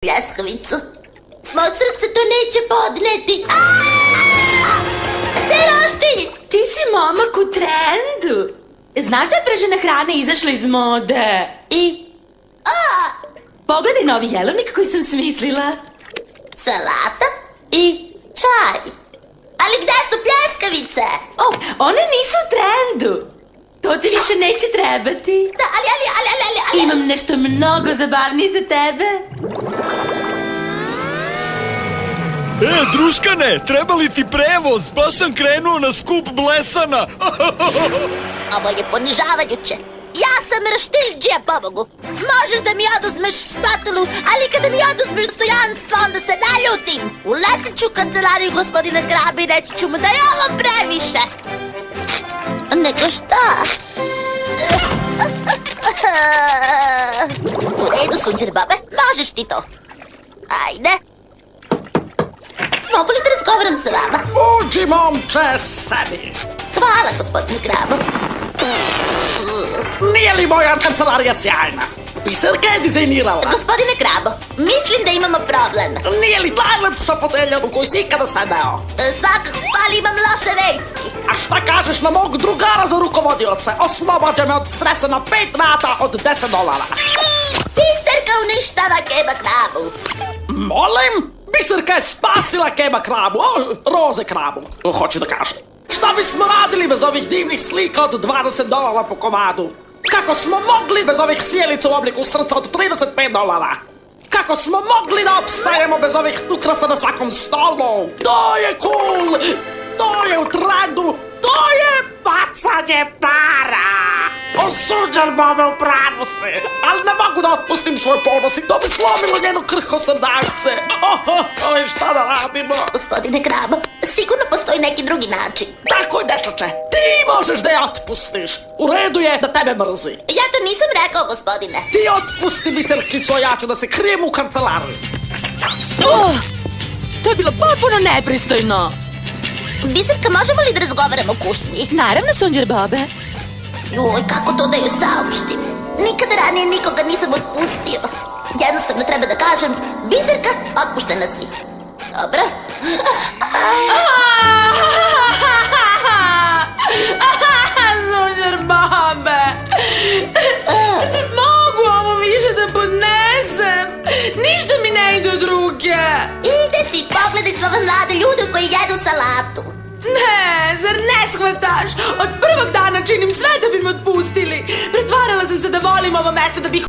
pljeskavicu. Moje srce to neće podneti. Gde je roštilj? Ti si momak u trendu. Znaš da je pržena hrana izašla iz mode? I? Pogledaj novi jelovnik koji sam smislila. Salata i čaj. Ali gde su pljeskavice? One nisu u trendu. To ti više neće trebati. Da, ali... Imam nešto mnogo zabavnije za tebe. Druškane, treba li ti prevoz? Baš sam krenuo na skup blesana. Ovo je ponižavajuće. Ja sam Rštilđija, pobogu. Možeš da mi oduzmeš spatulu, ali kada mi oduzmeš dostojanstvo, onda se naljutim. Uletit ću u kancelariju gospodina Krabe i reći ću mu da je ovo previše. Nego šta? U redu, Sunđer babe, možeš ti to. Ajde. Mogu li da razgovaram sa vama? Uđi, momče, sedi. Hvala, gospodine Krabo. Nije li moja kancelarija sjajna? Biserka je dizajnirala. Gospodine Krabo, mislim da imamo problem. Nije li najlepša fotelja u kojoj si ikada sedeo? Svakako, ali imam loše vesti. A šta kažeš na mog drugara za rukovodioce? Oslobađa me od stresa na 5 rata od $10. Biserka uništava Keba Krabu. Molim? Biserka je spasila Keba Krabu, Roze Krabu, hoću da kažem. Šta bismo radili bez ovih divnih slika od $20 po komadu? Kako smo mogli bez ovih sjelica u obliku srca od $35? Kako smo mogli da opstajemo bez ovih ukrasa na svakom stolu? To je cool! To je u trendu! To je bacanje para! Osuđen bome, u pravu si! Ali ne mogu da otpustim svoj ponos i to bi slomilo njeno krhko srdačce! Šta da radimo? Gospodine Krabo, sigurno postoji neki drugi način. Tako je, dečače, ti možeš da je otpustiš. U redu je da tebe mrzi. Ja to nisam rekao, gospodine. Ti otpusti Biserkicu, a ja ću da se krijem u kancelariji. To je bilo potpuno nepristojno. Biserka, možemo li da razgovaramo u kušnji? Naravno, Sunđer babe. Joj, kako to da joj saopštim? Nikada ranije nikoga nisam otpustio. Jednostavno treba da kažem, Biserka, otpuštena si. Dobro? Sunđer babe. Mogu ovo više da podnesem. Ništa mi ne ide od ruke. Ide ti, pogledaj sve ove mlade ljude koji jedu salatu. Ne, zar ne shvataš? Od prvog dana činim sve da bi me otpustili. Pretvarala sam se da volim ovo mesto da bih